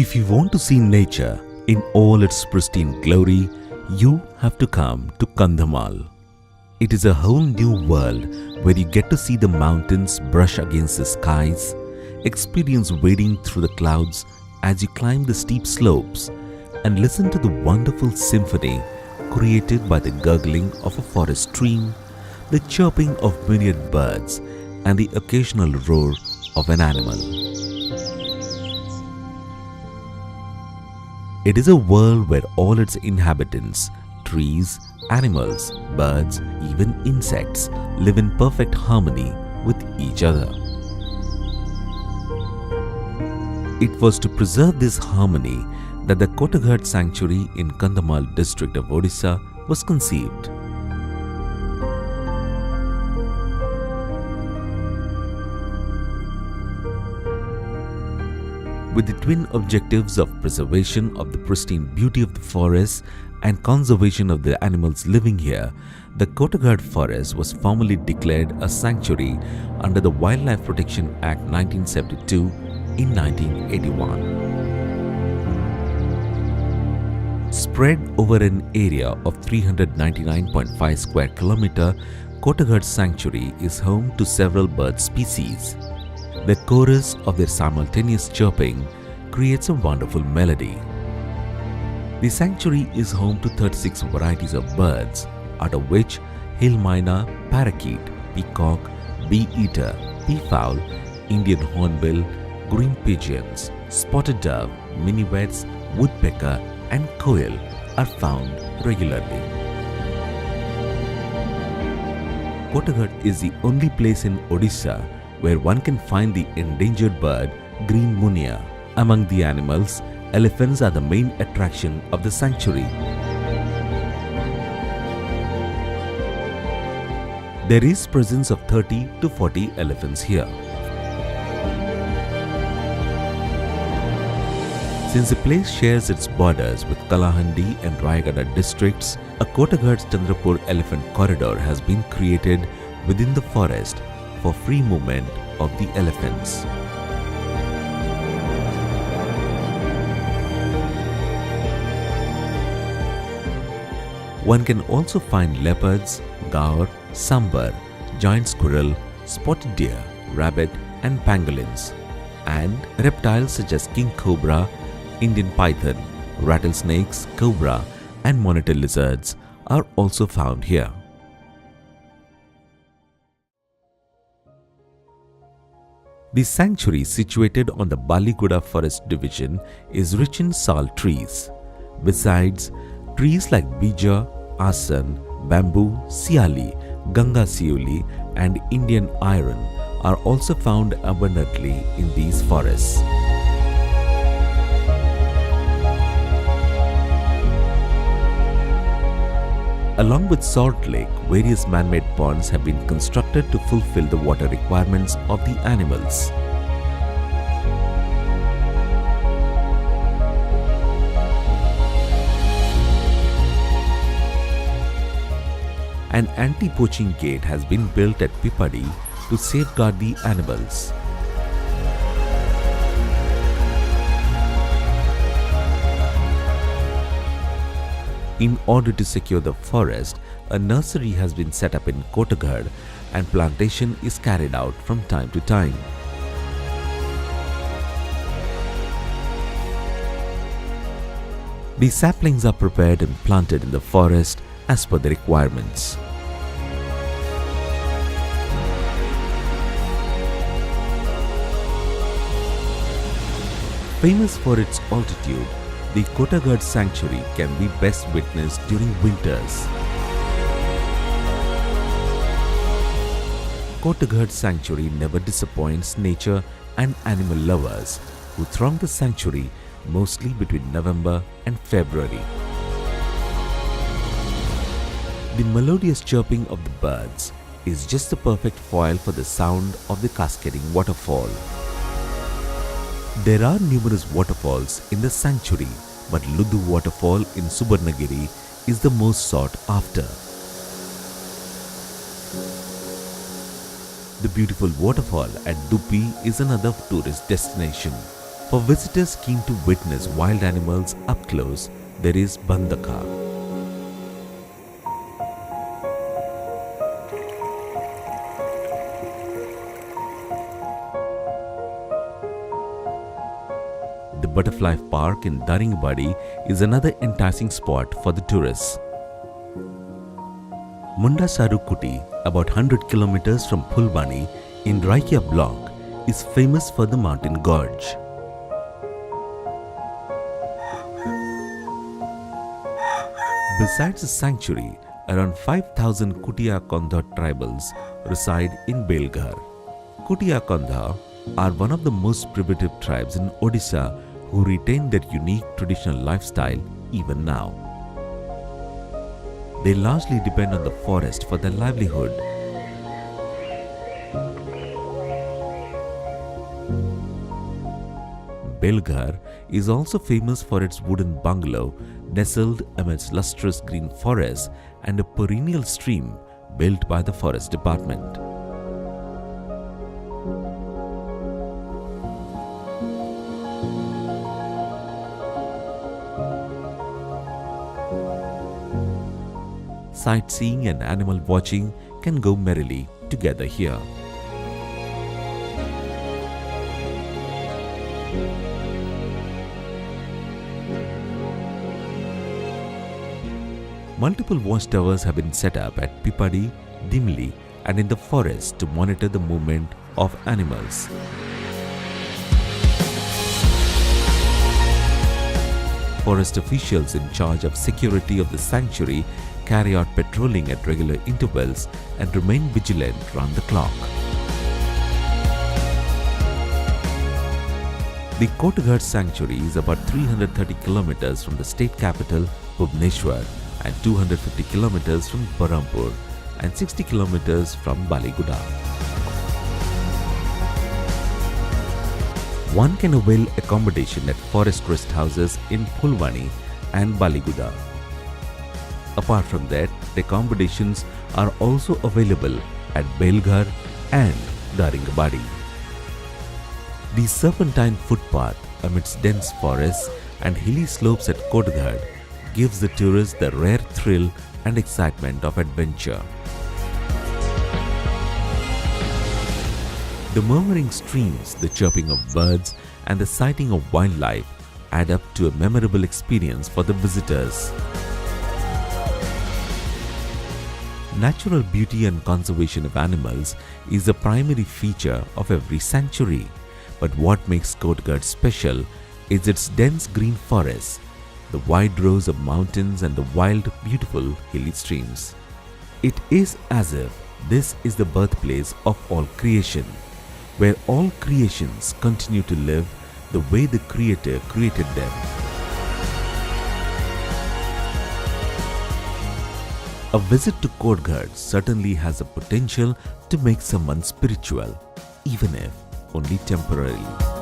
If you want to see nature in all its pristine glory, you have to come to Kandhamal. It is a whole new world where you get to see the mountains brush against the skies, experience wading through the clouds as you climb the steep slopes, and listen to the wonderful symphony created by the gurgling of a forest stream, the chirping of myriad birds, and the occasional roar of an animal. It is a world where all its inhabitants, trees, animals, birds, even insects, live in perfect harmony with each other. It was to preserve this harmony that the Kotagarh sanctuary in Kandhamal district of Odisha was conceived. With the twin objectives of preservation of the pristine beauty of the forest and conservation of the animals living here, the Kotagarh forest was formally declared a sanctuary under the Wildlife Protection Act 1972 in 1981. Spread over an area of 399.5 square kilometer, Kotagarh sanctuary is home to several bird species. The chorus of their simultaneous chirping creates a wonderful melody. The sanctuary is home to 36 varieties of birds, out of which hill myna, parakeet, peacock, bee-eater, peafowl, Indian hornbill, green pigeons, spotted dove, minivets, woodpecker and quail are found regularly. Kotagarh is the only place in Odisha where one can find the endangered bird green munia. Among the animals, elephants are the main attraction of the sanctuary. There is presence of 30 to 40 elephants here. Since the place shares its borders with Kalahandi and Rayagada districts, a Kotagarh-Chandrapur elephant corridor has been created within the forest for free movement of the elephants. One can also find leopards, gaur, sambar, giant squirrel, spotted deer, rabbit and pangolins, and reptiles such as king cobra, Indian python, rattlesnakes, cobra and monitor lizards are also found here. The sanctuary situated on the Baliguda Forest Division is rich in sal trees. Besides, trees like bija, asan, bamboo, siali, ganga siuli and Indian iron are also found abundantly in these forests. Along with Salt Lake, various man-made ponds have been constructed to fulfill the water requirements of the animals. An anti-poaching gate has been built at Pipadi to safeguard the animals. In order to secure the forest, a nursery has been set up in Kotagarh and plantation is carried out from time to time. The saplings are prepared and planted in the forest as per the requirements. Famous for its altitude, the Kotagarh sanctuary can be best witnessed during winters. Kotagarh sanctuary never disappoints nature and animal lovers who throng the sanctuary mostly between November and February. The melodious chirping of the birds is just the perfect foil for the sound of the cascading waterfall. There are numerous waterfalls in the sanctuary, but Luddu waterfall in Subarnagiri is the most sought after. The beautiful waterfall at Dupi is another tourist destination. For visitors keen to witness wild animals up close, there is Bandaka. The Butterfly Park in Daringbadi is another enticing spot for the tourists. Mundasaru Kuti, about 100 kilometers from Phulbani in Raikia block, is famous for the mountain gorge. Besides the sanctuary, around 5,000 Kutia Kondha tribals reside in Belghar. Kutia Kondha are one of the most primitive tribes in Odisha who retain their unique traditional lifestyle even now. They largely depend on the forest for their livelihood. Belghar is also famous for its wooden bungalow nestled amidst lustrous green forests and a perennial stream built by the forest department. Sightseeing and animal watching can go merrily together here. Multiple watchtowers have been set up at Pipadi, Dimli and in the forest to monitor the movement of animals. Forest officials in charge of security of the sanctuary carry out patrolling at regular intervals and remain vigilant round the clock. The Kotagarh sanctuary is about 330 kilometers from the state capital Bhubaneswar and 250 kilometers from Berhampur and 60 kilometers from Baliguda. One can avail accommodation at forest rest houses in Phulbani and Baliguda. Apart from that, the accommodations are also available at Belghar and Daringbadi. The serpentine footpath amidst dense forests and hilly slopes at Kotagarh gives the tourist the rare thrill and excitement of adventure. The murmuring streams, the chirping of birds and the sighting of wildlife add up to a memorable experience for the visitors. Natural beauty and conservation of animals is a primary feature of every sanctuary. But what makes Kotagarh special is its dense green forests, the wide rows of mountains and the wild, beautiful hilly streams. It is as if this is the birthplace of all creation, where all creations continue to live the way the Creator created them. A visit to Kotagarh certainly has the potential to make someone spiritual, even if only temporarily.